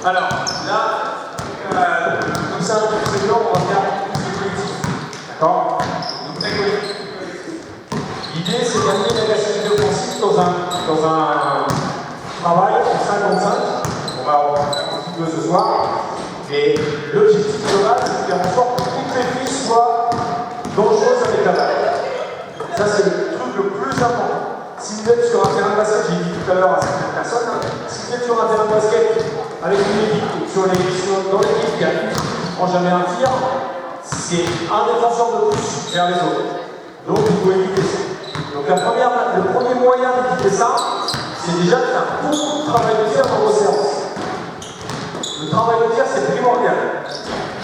Alors, là, comme ça, c'est blanc, on va faire du collectif. D'accord? Donc, très collectif. L'idée, c'est d'amener l'agressivité offensive dans un travail en 5 contre 5. On va en faire un petit peu ce soir. Et l'objectif global, c'est de faire en sorte que toutes les filles soient dangereuses avec la balle. Ça, c'est le truc le plus important. Si vous êtes sur un terrain de basket, j'ai dit tout à l'heure à certaines personnes, si vous êtes sur un terrain de basket avec une équipe, dans l'équipe, il y a une qui ne prend jamais un tir, c'est un défenseur de plus vers les autres. Donc, il faut éviter ça. Donc, le premier moyen d'éviter ça, c'est déjà de faire beaucoup de travail de tir dans vos séances. Le travail de tir, c'est primordial.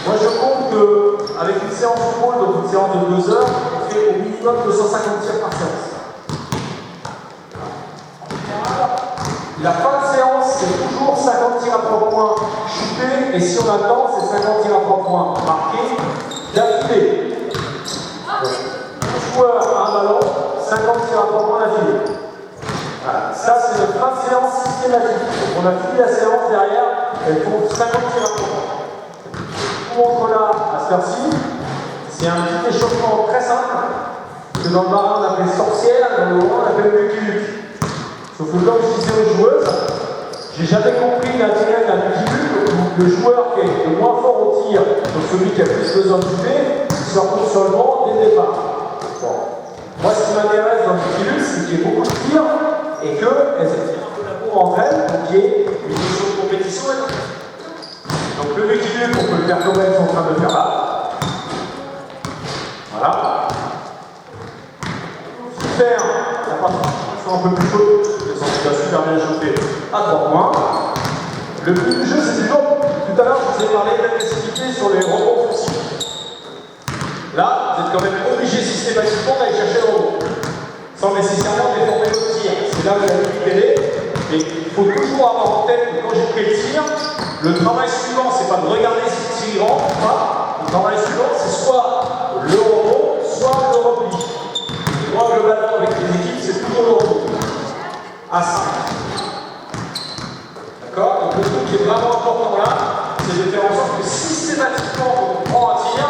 Moi, je compte qu'avec une séance de pôle, donc une séance de 2 heures, on fait au minimum 250 tirs par séance. La fin de séance, c'est toujours 50 tirs à 3 points shootés, et si on a le temps, c'est 50 tirs à 3 points marqués d'affilée. Un joueur a un ballon, 50 tirs à 3 points d'affilée. Voilà. Ça, c'est notre fin de séance systématique. Donc, on a fini la séance derrière, elle font 50 tirs à 3 points. Je vous montre là, à cette heure-ci, c'est un petit échauffement très simple, que dans le marin on appelle sorcière, dans le haut on appelle Lucky. Sauf que comme je disais aux joueuses, j'ai jamais compris l'intérêt d'un Lucky où le joueur qui est le moins fort au tir, donc celui qui a plus besoin de tuer, se retrouve sur le banc dès le départ. Bon. Moi, ce qui m'intéresse dans le Lucky, c'est qu'il y ait beaucoup de tirs et qu'elles aient un peu d'amour entre elles, donc qu'il y ait une notion de compétition. Donc le Lucky, on peut le faire comme elles sont en train de le faire là. Voilà. Faire la partie un peu plus chaude, elles sont déjà super bien chauffées à 3 points. Le but du jeu, c'est toujours, tout à l'heure, je vous ai parlé d'agressivité sur les rebonds offensifs. Là, vous êtes quand même obligé systématiquement d'aller chercher le rebond, sans nécessairement déformer le tir. C'est là où vous avez l'idée. Mais il faut toujours avoir en tête que quand j'ai pris le tir, le travail suivant, c'est pas de regarder si le tir rentre ou pas. Le travail suivant, c'est soit le rebond, soit le repli. Et moi, globalement, avec les équipes, c'est toujours le rebond. À 5. D'accord? Donc le truc qui est vraiment important là, c'est de faire en sorte que systématiquement, quand on prend un tir,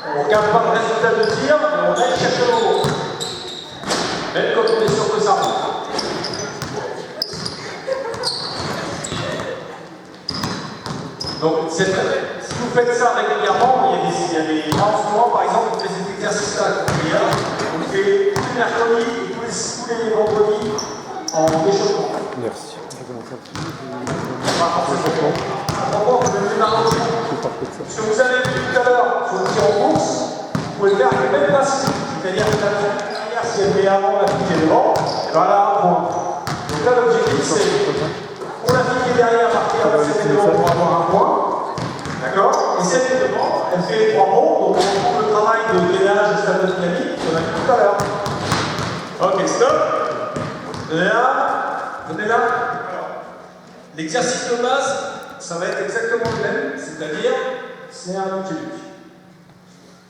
on ne regarde pas le résultat de tir, mais on aille chercher le rebond. Même quand on est sûr que ça rentre. Donc, si vous faites ça régulièrement, il y a des en ce moment, par exemple, on fait cet exercice-là, on fait tous les mercredis et tous les vendredis en échauffement. Merci. Ce que vous avez vu tout à l'heure sur le tir en course, vous pouvez le faire avec le même principe. C'est-à-dire que la dernière, si elle met avant la fille qui est devant, elle va là à un point. Donc là, l'objectif, c'est pour la fille qui est derrière, marquer celle qui est devant pour avoir un point. D'accord? Et celle qui est devant, elle fait les 3 mots, donc on retrouve le travail de gainage et stade dynamique qu'on a vu tout à l'heure. Ok, stop. Venez là. L'exercice de base, ça va être exactement le même, c'est-à-dire, c'est un Lucky-Luke.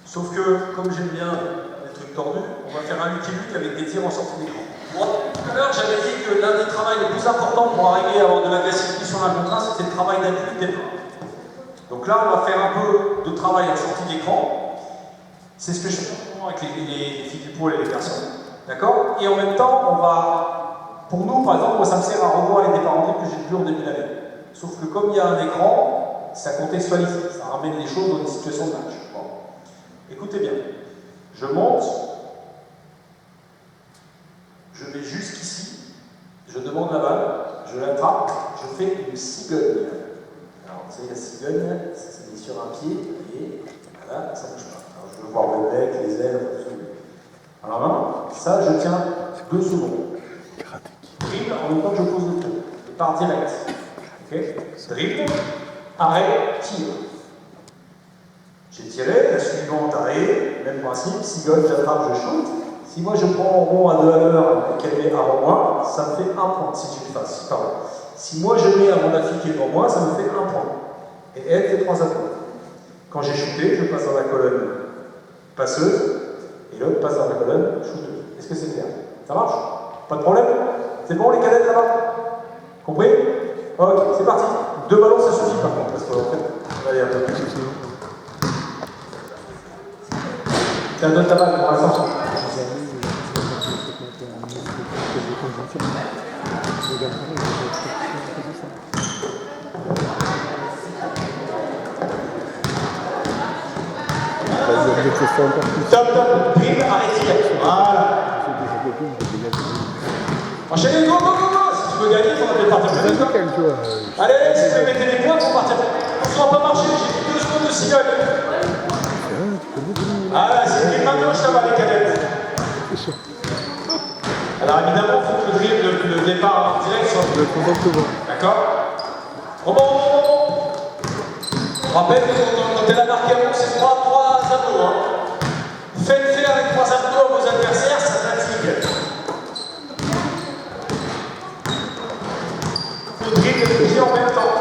Sauf que, comme j'aime bien les trucs tordus, on va faire un Lucky-Luke avec des tirs en sortie d'écran. Bon, tout à l'heure, j'avais dit que l'un des travaux les plus importants pour arriver à avoir de l'agressivité sur un contre 1, c'était le travail d'appui des mains. Donc là, on va faire un peu de travail en sortie d'écran. C'est ce que je fais avec les filles du pôle et les personnes. D'accord? Et en même temps, on va... Pour nous, par exemple, moi, ça me sert à revoir les départs en que j'ai vu en début d'année. Sauf que comme il y a un écran, ça contextualise, ça ramène les choses dans une situation de match. Bon. Écoutez bien, je monte, je vais jusqu'ici, je demande la balle, je l'attrape, je fais une cigogne. Alors, vous savez, la cigogne, ça se met sur un pied, et voilà, ça ne bouge pas. Alors, je veux voir le bec, les ailes, tout ça. Alors là, ça, je tiens 2 secondes. Dribble en même temps que je pose le coup. Je pars direct. Okay. Dribble, arrêt, tire. J'ai tiré, la suivante, arrêt, même principe, cigogne, j'attrape, je shoot. Si moi je prends en rond à 2 à l'heure et qu'elle met avant moi, ça me fait 1 point si j'ai une face. Pardon. Si moi je mets avant la fille qui est devant moi, ça me fait 1 point. Et elle fait 3 points. Quand j'ai shooté, je passe dans la colonne passeuse et l'autre passe dans la colonne shooteuse. Est-ce que c'est clair? Ça marche? Pas de problème? C'est bon les cadettes là-bas? Compris? Ok, c'est parti. 2 ballons, ça suffit par contre, parce qu'en fait, on va aller un peu plus. Tiens, donne ta balle pour l'instant. Top, top, dribble, arrête, voilà. Enchaînez, go, go, go, go. Si tu veux gagner, il faudra peut-être partir plus vite. Allez, si tu veux mettre des points, il faut partir. Ça ne va pas marcher, j'ai 2 secondes de cigogne. Ah, c'est une main gauche là-bas, les cadettes. Alors évidemment, il faut que le dribble, le départ en direct soit. D'accord. Bon. On rappelle que quand elle a marqué un c'est 3 abdos. Hein. Faites faire les 3 abdos à vos adversaires, ça fatigue. Il faut dribble et le pied en même temps.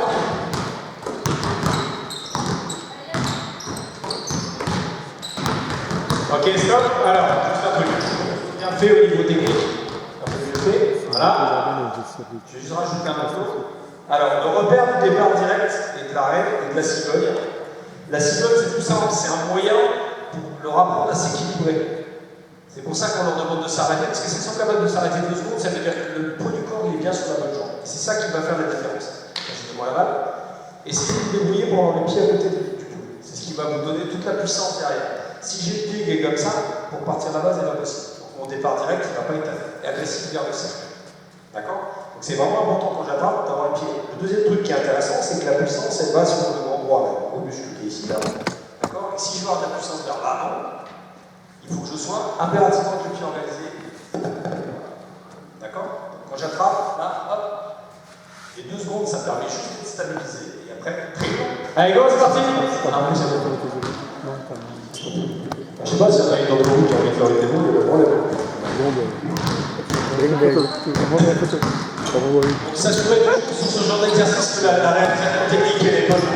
Ok, stop. Alors, juste un truc. Bien fait au niveau technique. Un peu mieux fait. Voilà. Je vais juste rajouter un morceau. Alors, le repère du départ direct et de l'arrêt et de la cigogne. La cigogne, c'est tout simple, c'est un moyen pour leur apprendre à s'équilibrer. C'est pour ça qu'on leur demande de s'arrêter, parce que s'ils sont capables de s'arrêter 2 secondes, ça veut dire que le poids du corps il est bien sur la bonne jambe. C'est ça qui va faire la différence. Achetez-moi la balle. Essayez de vous débrouiller pour avoir le pied à côté du pouls. C'est ce qui va vous donner toute la puissance derrière. Si j'ai le pied qui est comme ça, pour partir à la base, c'est pas possible. Donc mon départ direct, il ne va pas être agressif vers le cercle. D'accord? Donc c'est vraiment important quand j'attrape d'avoir le pied. Le deuxième truc qui est intéressant, c'est que la puissance, elle va sur le endroit, au muscle qui est ici, là. D'accord? Et si je veux avoir de la puissance vers là, il faut que je sois impérativement avec le pied organisé. D'accord? Quand j'attrape, là, hop, les 2 secondes, ça permet juste de stabiliser. Et après, allez, go, c'est parti! Je sais pas si y en a une d'entre vous qui a envie de faire le démo, il y a pas de problème. Donc s'assurer toujours sur ce genre d'exercice que la réalisation technique elle est bonne.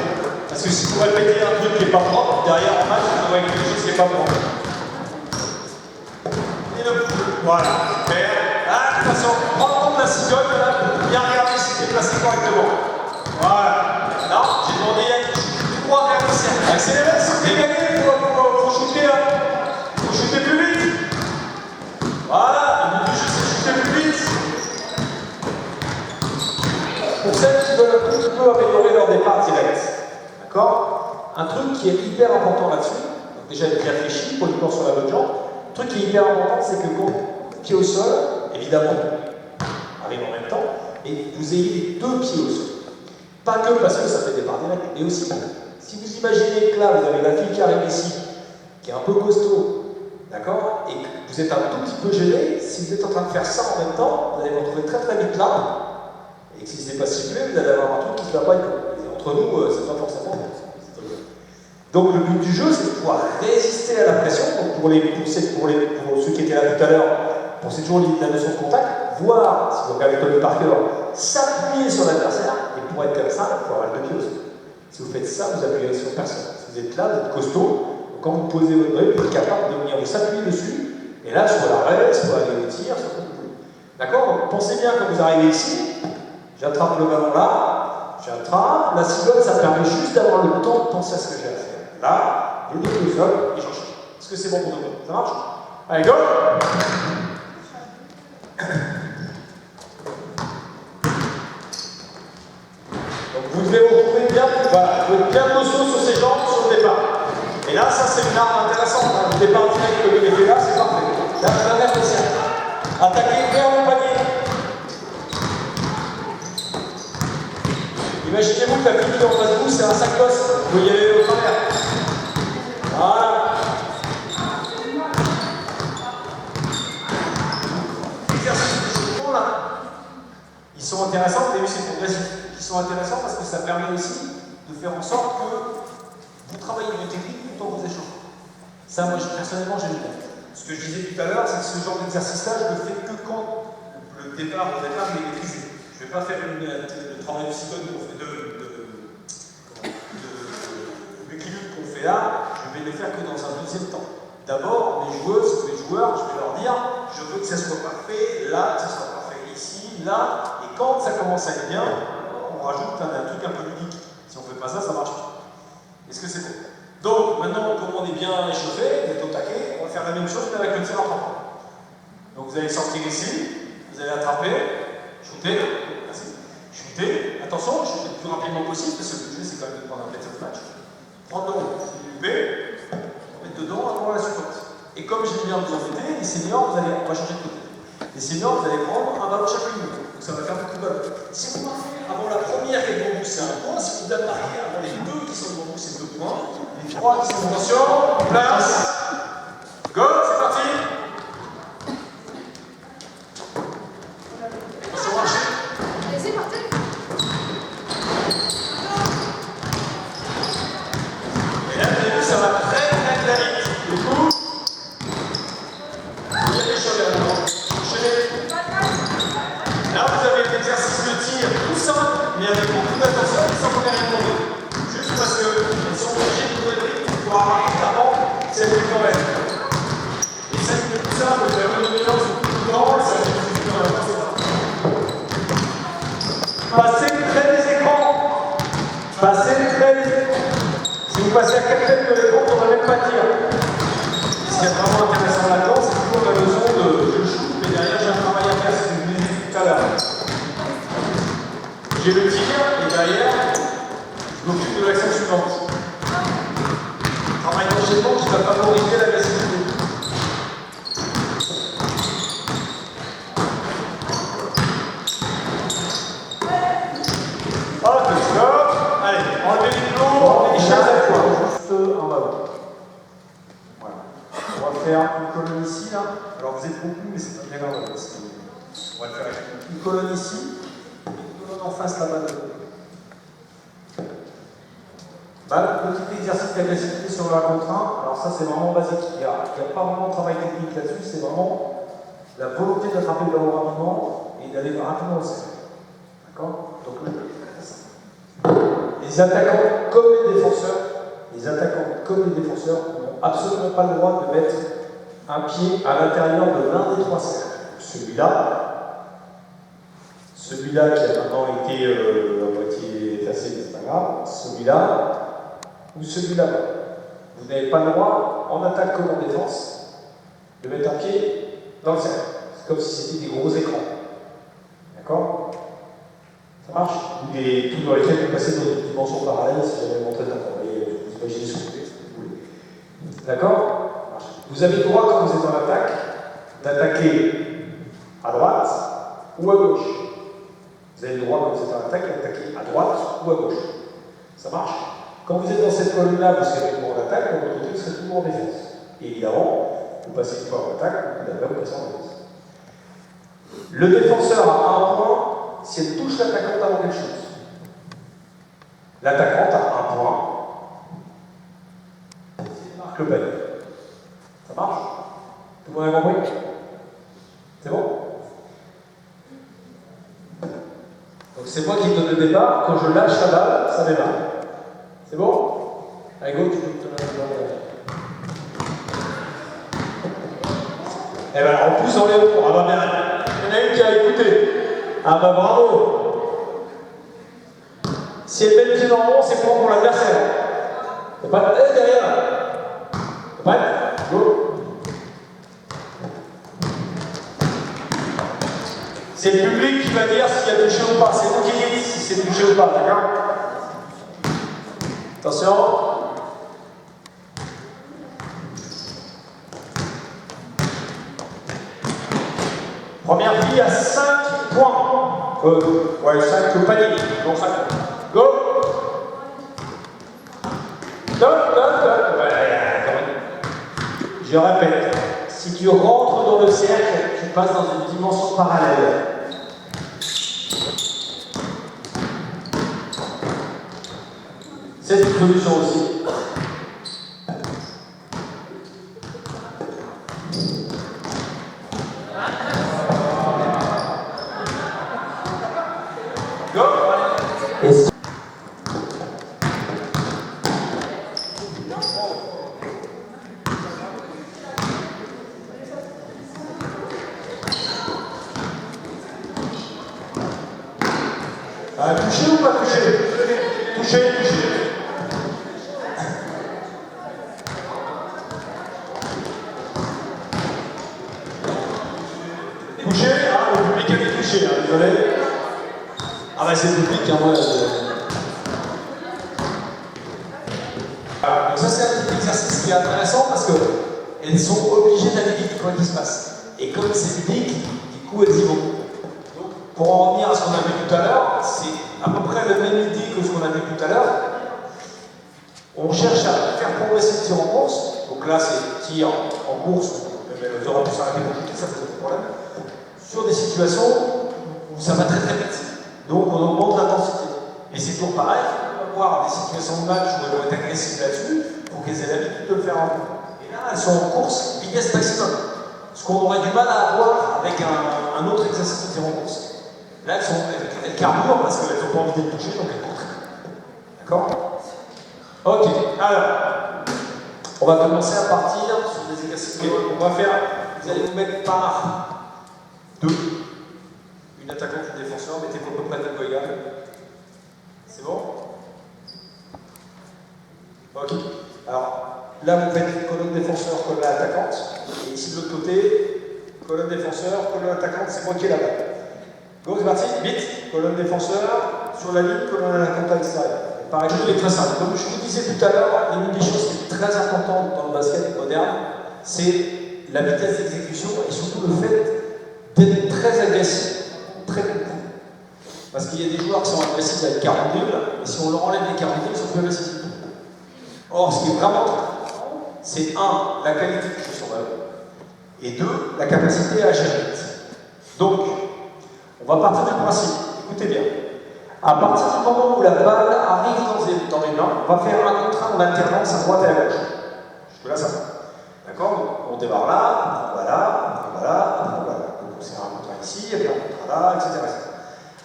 Parce que si vous répétez un truc qui n'est pas propre, derrière en match, vous aurez quelque chose qui n'est pas propre. Et le coup, voilà, super. Ah, attention, prends compte de la cigogne, là, bien regarder si c'est placé correctement. Voilà. Non, j'ai demandé à du droit vers le cercle. Accélérez, si vous voulez gagner, il faut shooter, hein. Il faut shooter plus vite. Voilà, le but du jeu c'est shooter plus vite. Pour celles qui veulent un petit peu améliorer leur départ direct, d'accord? Un truc qui est hyper important là-dessus, donc déjà être réfléchi, pour le corps sur la bonne jambe. Un truc qui est hyper important, c'est que quand pied au sol, évidemment, arrive en même temps, et vous ayez les 2 pieds au sol. Pas que parce que ça fait départ direct, mais aussi, si vous imaginez que là, vous avez la fille qui arrive ici, qui est un peu costaud, d'accord? Et que vous êtes un tout petit peu gêné, si vous êtes en train de faire ça en même temps, vous allez vous retrouver très très vite là. Et que si ce n'est pas ciblé, vous allez avoir un truc qui ne va pas être. Entre nous, c'est pas forcément. Donc le but du jeu, c'est de pouvoir résister à la pression. Donc pour ceux qui étaient là tout à l'heure, c'est toujours la notion de contact, voir, si vous regardez Tony Parker, s'appuyer sur l'adversaire, et pour être comme ça, il faut avoir le pied au sol. Si vous faites ça, vous appuyez sur personne. Si vous êtes là, vous êtes costaud, donc quand vous posez votre dribble, vous êtes capable de venir vous s'appuyer dessus, et là, soit l'arrêt, soit aller au tir, soit comme vous voulez. D'accord? Pensez bien quand vous arrivez ici, j'attrape le ballon là, j'attrape, la cigogne, ça permet juste d'avoir le temps de penser à ce que j'ai à faire. Là, je le sol et j'enchaîne. Est-ce que c'est bon pour tout le monde? Ça marche? Allez, go! Donc vous devez vous retrouver bien, voilà, vous êtes bien costaud sur ses jambes, sur le départ. Et là, ça c'est une arme intéressante. Hein. Le départ direct que vous fait là, c'est parfait. Là, vous allez faire le cercle. Attaquez vers le panier. Imaginez-vous que la fille en face de vous, c'est un sac d'os. Vous y allez au travers. Voilà. Les exercices de chauffement, là, ils sont intéressants, vous avez vu, c'est progressif. Ils sont intéressants parce que ça permet aussi de faire en sorte que vous travaillez vos techniques tout en vous échauffant. Ça, moi, personnellement, j'aime bien. Ce que je disais tout à l'heure, c'est que ce genre d'exercice-là, je le fais que quand le départ il est maîtrisé. Je ne vais pas faire le travail de cigogne qu'on fait l'équilibre qu'on fait là, je vais le faire que dans un deuxième temps. D'abord, mes joueuses, mes joueurs, je vais leur dire, je veux que ça soit parfait, là, que ça soit parfait ici, là, et quand ça commence à être bien, on rajoute un truc un peu ludique. Si on ne fait pas ça, ça marche pas. Est-ce que c'est bon? Donc, maintenant, comme on est bien échauffé, vous êtes au taquet, on va faire la même chose mais avec le tir en frappant. Donc, vous allez sortir ici, vous allez attraper, shooter, merci, shooter. Attention, shooter le plus rapidement possible, parce que le jeu, c'est quand même de prendre un plaisir de match. Prendre le B, mettre dedans avant la suivante. Et comme j'aime bien vous embêter, les seniors, on va changer de côté. Les seniors, vous allez prendre un ballon chacune. Donc ça va faire beaucoup de ballons. Si vous marquez avant la première qui est devant vous, c'est un point. Si vous marquez avant les deux qui sont devant vous, c'est 2 points. Les 3 qui sont devant vous, place. Go, c'est parti. Attention, marchez. C'est parti. Et là, vous avez vu, ça va très vite. Du coup, il y a des choses là. Là, vous avez l'exercice de tir tout simple, mais avec beaucoup d'attention et sans rien demander. Juste parce qu'ils sont obligés de trouver le rythme pour avoir évidemment cette victoire. Et ça, c'est tout simple, vous avez une mélange de tout le temps, ça fait du temps à passer près des écrans. Passez près des écrans. Si vous passez à 4 mètres de l'écran, on ne va même pas dire. Ce qui est vraiment intéressant là-dedans, c'est toujours la leçon de je shoot, mais derrière j'ai un travail à faire, c'est ce que je vous ai dit tout à l'heure. J'ai le tir, et derrière, je m'occupe de l'action suivante. Travail d'enchaînement qui va favoriser l'agressivité. Hop, stop. Allez, enlevez les plombs, enlevez les chaises à la fois. Juste un ballon. Voilà. On va faire une colonne ici, là. Alors vous êtes beaucoup, mais c'est pas bien grave. On va le faire avec une colonne ici, une colonne en face là-bas. Petit exercice d'agressivité sur la contre 1. Alors ça, c'est vraiment basique. Il n'y a pas vraiment de travail technique là-dessus. C'est vraiment la volonté d'attraper le ballon rapidement et d'aller rapidement au cercle. D'accord? Donc les attaquants comme les défenseurs, n'ont absolument pas le droit de mettre un pied à l'intérieur de l'un des 3 cercles. Celui-là qui a maintenant été à moitié effacé, mais c'est pas grave, celui-là ou celui-là. Vous n'avez pas le droit, en attaque comme en défense, de mettre un pied dans le cercle. C'est comme si c'était des gros écrans. D'accord? Ça marche? Ou des trucs dans lesquels vous passez dans une dimension parallèle, si j'avais montré d'accord. Vous imaginez ce que vous voulez. D'accord? Vous avez le droit, quand vous êtes en attaque, d'attaquer à droite ou à gauche. Vous avez le droit, quand vous êtes en attaque, d'attaquer à droite ou à gauche. Ça marche? Quand vous êtes dans cette colonne-là, vous serez toujours en attaque, de l'autre côté, vous serez toujours en défense. Et évidemment, vous passez une fois en attaque, vous passez en défense. Le défenseur a 1 point si elle touche l'attaquante avant quelque chose. L'attaquante a 1 point si elle marque le panier. Ça marche? Tout le monde a compris? C'est bon? Donc c'est moi qui donne le départ. Quand je lâche la balle, ça démarre. C'est bon? Allez, go, tu peux te donner la balle. Eh ben, en plus, on est bon. Ah bah bien. Il y en a une qui a écouté. Ah bah bravo. Si elle met le pied dans le rond, c'est pour l'adversaire. C'est pas derrière. C'est prêt? Go. C'est le public qui va dire s'il y a touché ou pas. C'est vous qui dites si c'est touché ou pas, d'accord? Attention. Première fille à 5 points. Ouais, 5 au panier. Donc 5 points. Go. Top. Je répète, si tu rentres dans le cercle, tu passes dans une dimension parallèle. C'est une solution aussi. Go. Et Touché ou pas touché? Touché, touché. Touché, hein, le public a été touché, hein, désolé. Ah bah c'est le public, hein, moi. Donc ça c'est un petit exercice qui est intéressant parce qu'elles sont obligées d'aller vite quoi qu'il se passe. Et comme c'est ludique, du coup elles y vont. Donc pour en revenir à ce qu'on a vu tout à l'heure, c'est à peu près la même idée que ce qu'on a vu tout à l'heure. On cherche à faire progresser le tir en course. Donc là c'est tir en course, vous aurez pu s'arrêter pour shooter, ça pose pas de problème. Sur des situations où ça va très très vite. Donc on augmente l'intensité. Et c'est toujours pareil, on va avoir des situations de match où elles vont être agressives là-dessus, pour qu'elles aient l'habitude de le faire en cours. Et là, elles sont en course vitesse maximum. Ce qu'on aurait du mal à avoir avec un autre exercice de tir en course. Là, elles carburent parce qu'elles n'ont pas envie d'être touchées, donc elles courent très vite. D'accord? Ok, alors, on va commencer à partir sur des exercices. On va faire, vous allez vous mettre par deux. Une attaquante, une défenseur, mettez-vous à peu près de égal. C'est bon? Ok. Alors, là, vous faites colonne défenseur, colonne attaquante. Et ici, de l'autre côté, colonne défenseur, colonne attaquante, c'est moi qui ai la balle. Go, c'est parti, vite. Colonne défenseur, sur la ligne, colonne attaquante à l'extérieur. Par exemple, il est très simple. Comme je vous disais tout à l'heure, une des choses qui est très importante dans le basket moderne, c'est la vitesse d'exécution et surtout le fait d'être très agressif, très court. Parce qu'il y a des joueurs qui sont agressifs avec 40 dribbles, et si on leur enlève les 40 dribbles, ils sont plus agressifs. Or, ce qui est vraiment très important, c'est un, la qualité de son ballon, et deux, la capacité à agir vite. Donc, on va partir du principe, écoutez bien. À partir du moment où la balle arrive dans les mains, on va faire un contre un en alternance à droite et à gauche. Jusque là, ça va. D'accord? On démarre là, on va là, on va là, on va là. Donc, c'est un contre un ici, et puis un contre un là, etc.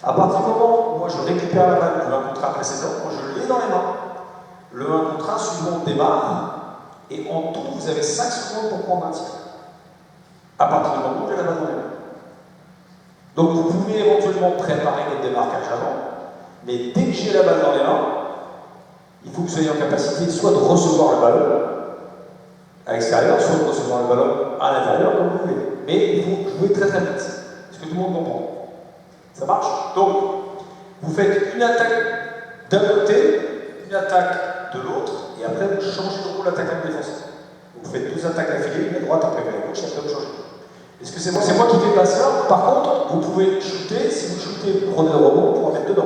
À partir du moment où moi je récupère la balle du 1 contre 1 précédent, moi je l'ai dans les mains. Le 1 contre 1 suivant démarre, et en tout, vous avez 5 secondes pour prendre un tir. À partir du moment où j'ai la balle dans les mains. Donc vous pouvez éventuellement préparer votre démarquage avant, mais dès que j'ai la balle dans les mains, il faut que vous soyez en capacité soit de recevoir le ballon à l'extérieur, soit de recevoir le ballon à l'intérieur, comme vous voulez. Mais il faut jouer très très vite. Est-ce que tout le monde comprend? Ça marche? Donc, vous faites une attaque d'un côté, une attaque de l'autre, et après vous changez de rôle attaquant-défenseur. Vous faites deux attaques d'affilée, une à droite, après à gauche, et après vous changez. Est-ce que c'est moi? C'est moi qui fais pas ça. Par contre, vous pouvez shooter, si vous shootez, vous prenez le rebond pour en mettre dedans.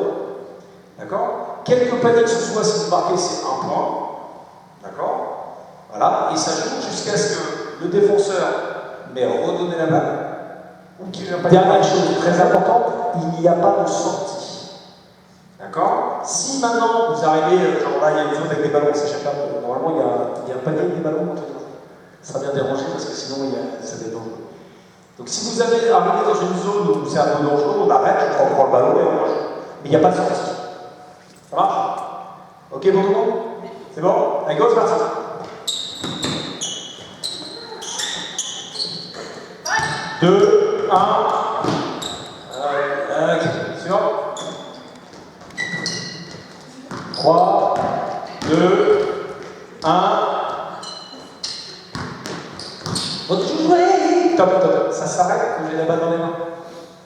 D'accord? Quelque panier que ce soit, si vous marquez, c'est un point. D'accord? Voilà, et ça joue jusqu'à ce que le défenseur m'ait redonné la balle. Dernière chose très importante, il n'y a pas de sortie. D'accord? Si maintenant vous arrivez, genre là il y a une zone avec des ballons, c'est chacun, normalement il y a un panier avec des ballons entre nous. Ça sera bien dérangé parce que sinon ça dépend. Donc si vous avez arrivé dans une zone où c'est un peu dangereux, on arrête, on prend le ballon et on mange. Mais il n'y a pas de sortie. Ça marche? Ok pour tout le monde? C'est bon? Allez, go, c'est parti. 2, 1. Sûr. 3, 2, 1. Votre jouet. Top, top. Ça s'arrête quand j'ai la balle dans les mains.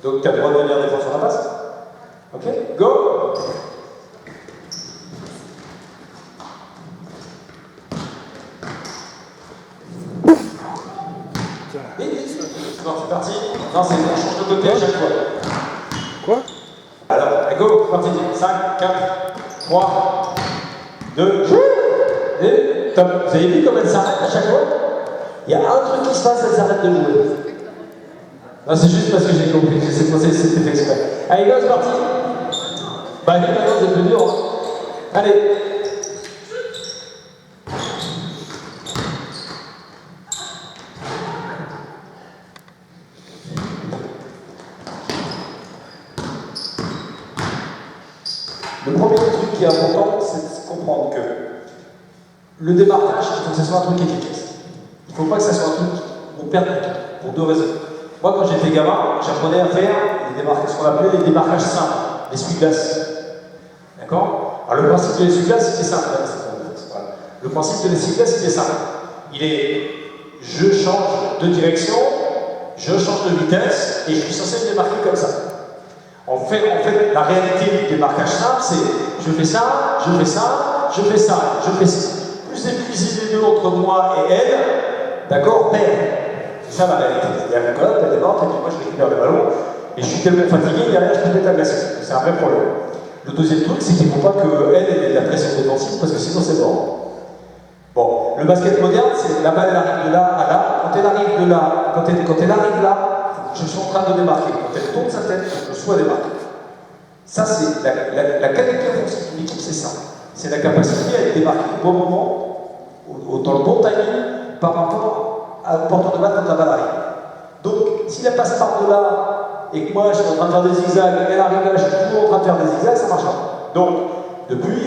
Donc tu as le droit de venir défendre sur la passe. Ok, go. Non, c'est parti. Non, c'est on change de côté à chaque fois. Quoi? Alors, go, c'est parti. 5, 4, 3, 2, et top. Vous avez vu comme elle s'arrête à chaque fois? Il y a un truc qui se passe, elle s'arrête de jouer. Non, c'est juste parce que j'ai compris que c'est passé, c'était exprès. Allez, go, c'est parti. Bah, maintenant, c'est plus dur. Hein. Allez. Le premier truc qui est important, c'est de comprendre que le démarquage, il faut que ce soit un truc efficace. Il ne faut pas que ce soit un truc où on perd du temps, pour deux raisons. Moi, quand j'étais gamin, j'apprenais à faire les démarquages, ce qu'on appelait les démarquages simples, les essuie-glaces. D'accord? Alors le principe de l'essuie-glace, c'était simple. Voilà. Le principe de l'essuie-glace, c'était simple. Il est, je change de direction, je change de vitesse, et je suis censé me démarquer comme ça. En fait, la réalité du démarquage simple, c'est je fais ça, je fais ça, je fais ça, je fais ça. Plus épuisé les deux entre moi et elle, d'accord, perd. C'est ça la réalité. C'est-à-dire que elle démarque, et puis moi je récupère le ballon, et je suis tellement fatigué, derrière je peux mettre la glace. C'est un vrai problème. Le deuxième truc, c'est qu'il ne faut pas qu'elle ait de la pression défensive, parce que sinon c'est mort. Bon, le basket moderne, c'est la balle elle arrive de là à là. Quand elle arrive de là, quand elle arrive là, je suis en train de démarquer. Quand elle tourne sa tête, je sois démarqué. Ça, c'est la qualité offensive d'une équipe, c'est ça. C'est la capacité à être démarqué au bon moment, dans le bon timing, par rapport au porteur de balle quand la balle arrive. Donc, si elle passe par de là, et que moi je suis en train de faire des zigzags, elle arrive là, je suis toujours en train de faire des zigzags, ça marche pas. Donc, depuis,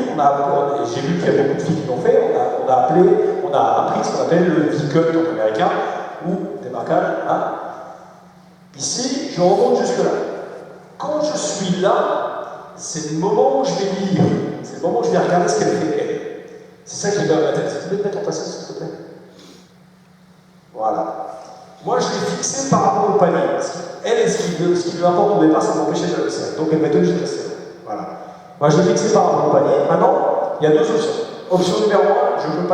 j'ai vu qu'il y a beaucoup de filles qui l'ont fait, on a appris ce qu'on appelle le V-cut en américain, ou démarquage, hein. Ici, je remonte jusque là. Quand je suis là, c'est le moment où je vais lire, c'est le moment où je vais regarder ce qu'elle fait elle. C'est ça qui va dans ma tête. Tu peux me mettre en passage, s'il te plaît? Voilà. Moi, je l'ai fixé par rapport au panier. Elle, ce qui lui importe au départ, c'est d'empêcher de le serrer. Donc, elle va être obligée de le serrer. Voilà. Moi, je l'ai fixé par rapport au panier. Maintenant, il y a deux options. Option numéro 1, je ne peux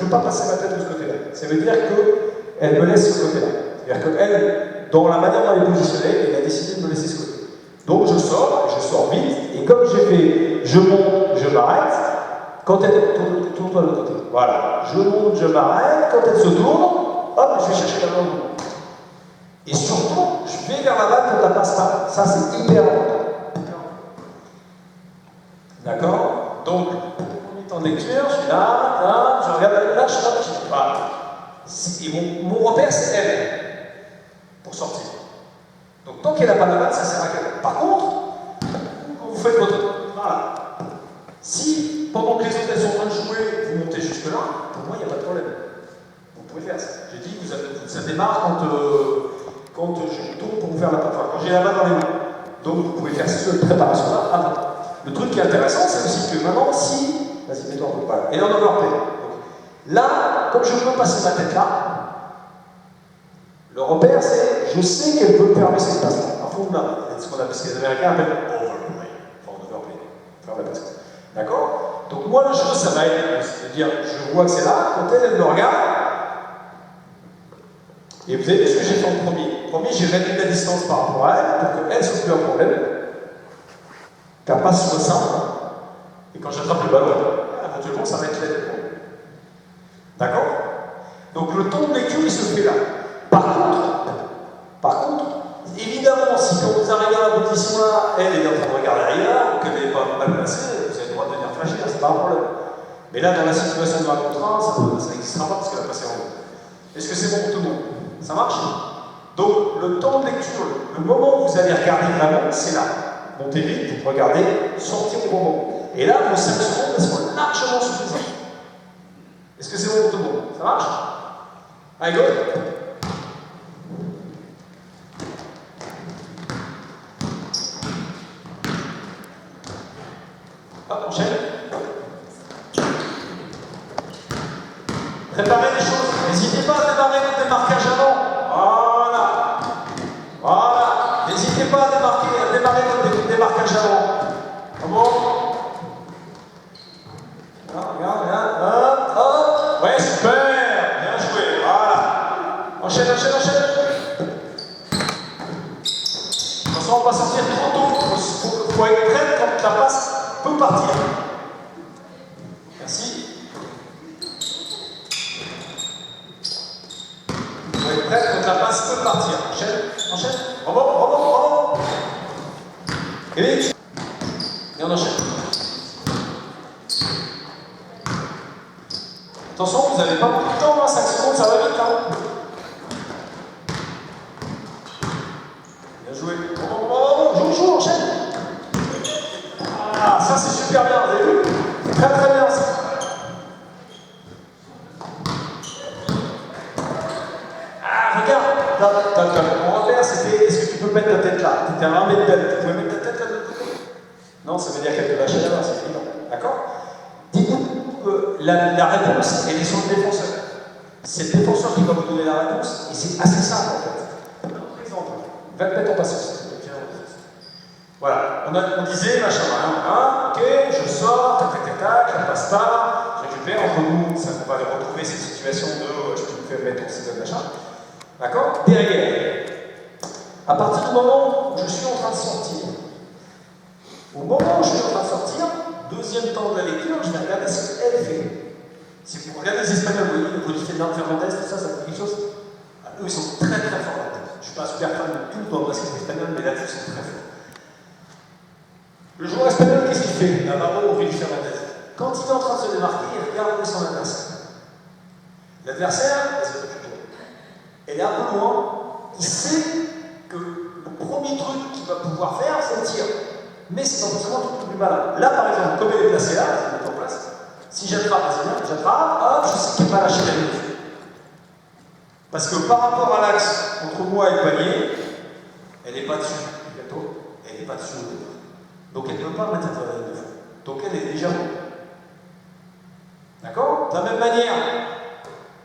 pas passer ma tête de ce côté-là. Ça veut dire qu'elle me laisse ce côté-là. C'est-à-dire qu'elle, dans la manière dont elle est positionnée, elle a décidé de me laisser ce côté. Donc, je sors vite, et comme j'ai fait, je monte, je m'arrête, quand elle tourne-toi de l'autre côté. Voilà. Je monte, je m'arrête, quand elle se tourne, hop, je vais chercher la main. Et surtout, je vais vers la balle quand elle passe pas. Ça, c'est hyper important. D'accord? Donc, premier temps de lecture, je suis là, je regarde, là, je suis là, voilà. Et mon repère, c'est elle, pour sortir. Donc, tant qu'elle n'a pas la balle, ça sert à rien. Par contre, quand vous faites votre... Voilà. Si, pendant que les autres elles sont en train de jouer, vous montez jusque-là, pour moi, il n'y a pas de problème. Vous pouvez faire ça. J'ai dit, ça démarre quand je tourne pour vous faire la patte. Quand j'ai la balle dans les mains. Donc, vous pouvez faire cette préparation-là avant. Le truc qui est intéressant, c'est aussi que maintenant, si... Vas-y, mets-toi un peu de balle. Et en overplay. Là, comme je peux passer ma tête là, le repère, c'est je sais qu'elle peut me permettre cette passe-là. À fond de main. C'est ce qu'on appelle, ce que les Américains appellent overplay. Enfin, overplay. Faire la passe. D'accord? Donc, moi, le jeu, ça va être, c'est-à-dire, je vois que c'est là, quand elle me regarde, et vous avez vu ce que j'ai fait en premier. En premier, j'ai réduit la distance par rapport à elle, pour qu'elle ne soit plus un problème, qu'elle passe soit simple, et quand j'attrape le ballon, éventuellement, ça va être l'aide. D'accord? Donc, le temps de lecture, il se fait là. Par contre, évidemment, si quand vous arrivez à la position là, elle est en train de regarder ailleurs, ou qu'elle n'est pas mal placée, vous avez le droit de venir flasher, c'est pas un problème. Mais là, dans la situation de la contrainte, ça n'existera pas parce qu'elle a passé en haut. Est-ce que c'est bon pour tout le monde? Ça marche? Donc, le temps de lecture, le moment où vous allez regarder vraiment, c'est là. Montez vite, regardez, sortez au bon moment. Et là, vos 5 secondes, elles seront largement suffisantes. Est-ce que c'est bon pour tout le monde? Ça marche? Allez, go! Hop, enchaîne. Préparez les choses. N'hésitez pas à démarrer votre démarquage avant. Voilà. Voilà. N'hésitez pas à démarrer votre démarquage avant. Comment? Regarde. Hop, hop. Ouais, super. Bien joué. Voilà. Enchaîne. Attention, on va pas sortir trop tôt. Il faut être prêt quand la passe peut partir. Merci. Il faut être prêt quand la passe peut partir. Enchaîne. Bravo. Et vite. Et on enchaîne. Attention, vous n'avez pas beaucoup de temps, 5 secondes, ça va vite. Hein. Bien joué. Bravo. Joue, enchaîne. Ah, ça c'est super bien, vous avez vu? Très bien ça. Ah, regarde. Mon repère c'était, est-ce que tu peux mettre ta tête là? Tu étais à 1 mètre d'elle, tu pouvais mettre ta tête là de l'autre côté? Non, ça veut dire qu'elle peut lâcher la main, c'est évident. D'accord? Dites-vous que la réponse, elle est sur le défenseur. C'est le défenseur qui va vous donner la réponse, et c'est assez simple en fait. Un exemple, va te mettre en patience. Voilà, on disait, machin, ok, je sors, tac, je passe pas, je récupère, entre nous, ça on va retrouver cette situation de je peux me faire mettre en système machin. D'accord? Derrière, à partir du moment où je suis en train de sortir, au moment où je suis en train de sortir, deuxième temps de la lecture, je vais regarder ce qu'elle fait. Si vous regardez les Espagnols, vous voyez, le Rudy Fernandez, tout ça, ça fait quelque chose. Eux, ils sont très forts là-dedans. Je ne suis pas un super fan de tout dans le basket espagnol, mais là-dessus, ils sont très forts. Le joueur espagnol, qu'est-ce qu'il fait? Navarro ou Rudy Fernandez? Quand il est en train de se démarquer, il regarde son adversaire. L'adversaire, elle est un peu loin, il sait que le premier truc qu'il va pouvoir faire, c'est le tir. Mais c'est pas forcément tout le plus malin. Là, par exemple, comme elle est placée là, elle est en place, si j'attrape, hop, je sais qu'elle va lâcher la ligne. Parce que par rapport à l'axe entre moi et le panier, elle n'est pas dessus du gâteau, elle n'est pas dessus au départ. Donc elle ne peut pas mettre la ligne de fond. Donc elle est déjà bonne. D'accord? De la même manière,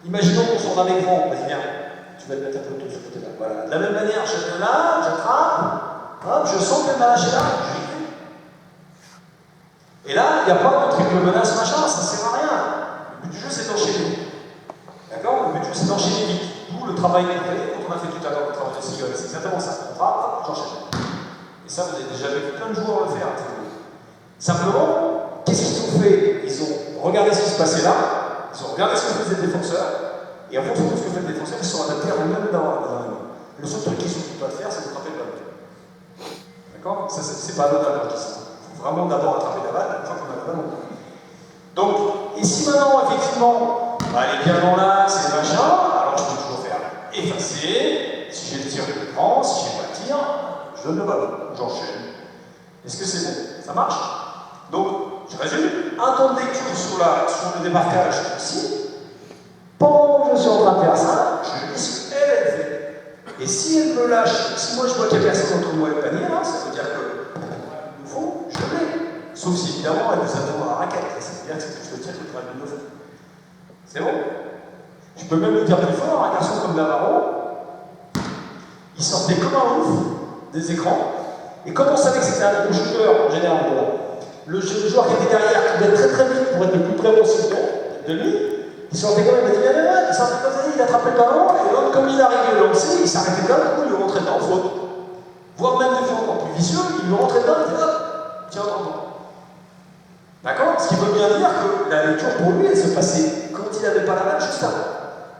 imaginons qu'on soit d'un écran, vas-y viens, tu vas te mettre un peu de ce côté-là. Voilà. De la même manière, je viens là, j'attrape, hop, je sens qu'elle m'a lâché là, je lui fais. Et là, il n'y a pas de triple menace, machin, ça ne sert à rien. Le but du jeu, c'est d'enchaîner. D'accord? Le but du jeu, c'est d'enchaîner vite. D'où le travail qu'on fait, quand on a fait tout à l'heure le travail de Seagull, c'est exactement ça. On frappe, j'enchaîne. Et ça, vous avez déjà vu plein de joueurs le faire. Simplement, qu'est-ce qu'ils ont fait? Ils ont regardé ce qui se passait là, ils ont regardé ce que faisait le défenseur, et en fonction de ce que fait le défenseur, ils sont adaptés à eux-mêmes dans le seul truc qu'ils ne sont pas de faire, c'est de frapper le ballon. D'accord? Ça, c'est pas anodin, je dis ça. Il faut vraiment d'abord attraper la balle, une fois qu'on a la balle, on peut. Donc, et si maintenant, effectivement, elle est bien dans l'axe et machin, alors je peux toujours faire effacer, si j'ai le tir, je le prends, si j'ai pas le tir, je donne le ballon, j'enchaîne. Est-ce que c'est bon? Ça marche? Donc, je résume, un temps de lecture sur le démarquage ici. Pendant que je suis en train de faire ça, je lis ce qu'elle fait. Et si elle me lâche, si moi je vois qu'il n'y a personne entre moi et le panier, là, ça veut dire que il faut, je l'ai. Sauf si évidemment elle nous attend à la raquette. Ça veut dire que c'est plus le tir que le travail de fond. C'est bon? Je peux même le dire plus fort, un garçon comme Navarro, il sortait comme un ouf des écrans. Et comme on savait que c'était un gros shooter en général, le joueur qui était derrière, qui devait être très vite pour être le plus près possible de lui, il sortait quand même, il sortait comme ça, il attrapait le ballon, et l'autre, comme il arrivait au lancer, il s'arrêtait quand même, il lui rentrait dedans, faute. Voire même des fois encore plus vicieux, il lui rentrait dedans, il disait hop, tiens, attends. D'accord? Ce qui veut bien dire que la lecture pour lui, elle se passait quand il n'avait pas la balle juste avant.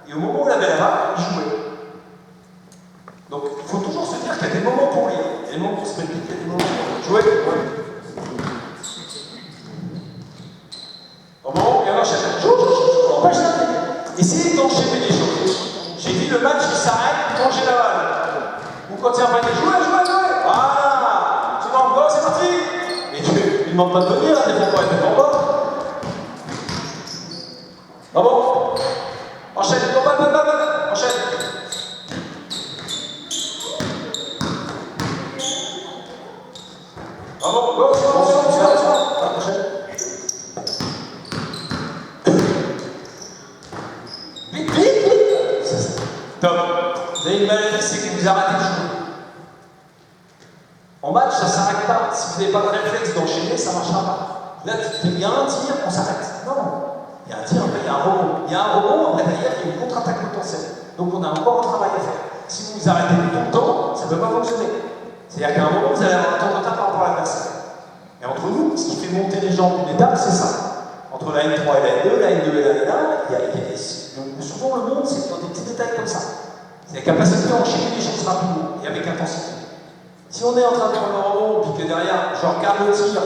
Et au moment où il avait la balle, il jouait. Donc, il faut toujours se dire qu'il y a des moments pour lire, il y a des moments pour se méditer, il y a des moments pour jouer. Au moment où il y en a un chef, empêche ça. Essayez d'enchaîner les choses. J'ai dit le match il s'arrête quand j'ai la balle. Ou quand il y a un panier, jouez. Voilà. Tu vas en bas, c'est parti. Et tu ne demandes pas de venir, elle ne défend pas, elle défend pas. Ah bon? Enchaîne, enchaîne. Ah bon, go, enchaîne. Vite. Top. Vous avez une maladie, c'est que vous arrêtez de jouer. En match, ça ne s'arrête pas. Si vous n'avez pas de réflexe d'enchaîner, ça ne marchera pas. Là, il y a un tir, on s'arrête. Non. Il y a un tir, après il y a un rebond. Il y a un rebond, après derrière, il y a une contre-attaque potentielle. Donc on a encore un travail à faire. Si vous vous arrêtez tout le temps, ça ne peut pas fonctionner. C'est-à-dire qu'à un moment, vous allez avoir un temps de retard par rapport à l'adversaire. Et entre nous, ce qui fait monter les gens d'une étape, c'est ça. Entre la N3 et la N2, la N2 et la N1, souvent le monde, c'est dans des petits détails comme ça. C'est la capacité à enchaîner les choses rapidement et avec intensité. Si on est en train de prendre le rebond, puis que derrière, je regarde le tir,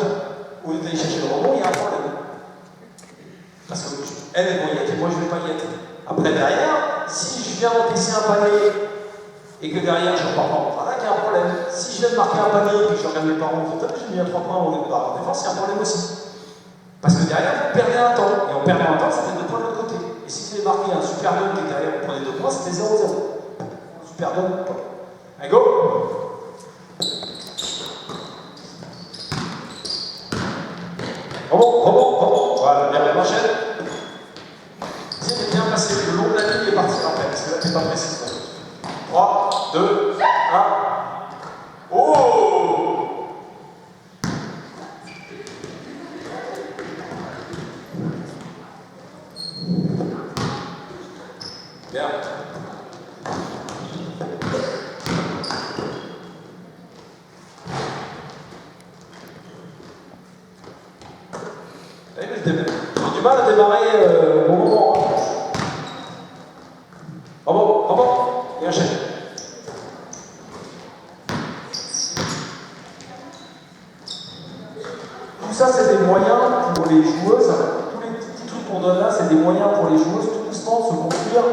au lieu d'aller chercher le rebond, il y a un problème. Parce que elle va y être et moi je ne vais pas y être. Après, derrière, si je viens encaisser un panier et que derrière je repars pas en contre-attaque, il y a un problème. Si je viens de marquer un panier et que je regarde mes parents en fait, j'ai mis un 3 points au lieu de barre en défense, il y a un problème aussi. Parce que derrière, vous perdez un temps. Et en perdant un temps, ça fait 2 points de l'autre côté. Et si vous avez marqué un super dunk et derrière vous prenez 2 points, c'était 0-0. Super dunk, pas. Allez, go! Rebond. Voilà, bien, on enchaîne. Essayez de bien passer le long de la ligne et partir après, parce que là, t'es pas précis. 3, 2, 1. Oh! Bien. J'ai du mal à démarrer au moment. Rebond. Et enchaîne. Tout ça, c'est des moyens pour les joueuses. Tous les petits trucs qu'on donne là, c'est des moyens pour les joueuses tout doucement de se construire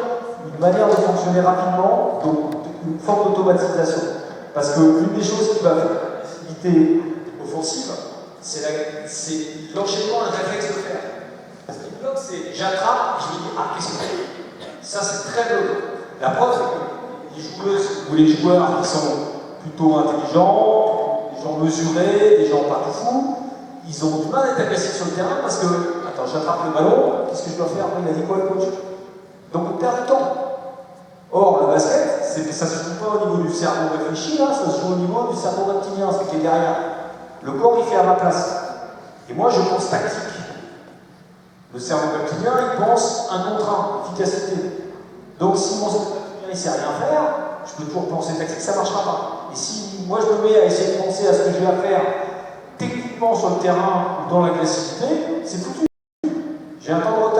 une manière de fonctionner rapidement, donc une forme d'automatisation. Parce que l'une des choses qui va faire la facilité offensive, c'est l'enchaînement, un réflexe de faire. Ce qui bloque, c'est j'attrape, je me dis, ah, qu'est-ce que c'est? Ça, c'est très bloquant. La preuve, c'est que les joueuses ou les joueurs qui sont plutôt intelligents, des gens mesurés, des gens pas tout fous, ils ont du mal à être agressifs sur le terrain parce que, attends, j'attrape le ballon, qu'est-ce que je dois faire? Il a dit quoi le coach? Donc on perd du temps. Or, le basket, ça se joue pas au niveau du cerveau réfléchi, là, ça se joue au niveau du cerveau reptilien, ce qui est derrière. Le corps, il fait à ma place. Et moi, je pense tactique. Le cerveau reptilien, il pense un contre un, efficacité. Donc, si mon cerveau reptilien, il sait rien faire, je peux toujours penser tactique, ça ne marchera pas. Et si moi, je me mets à essayer de penser à ce que je vais faire techniquement sur le terrain ou dans l'agressivité, c'est foutu. J'ai un temps de retard.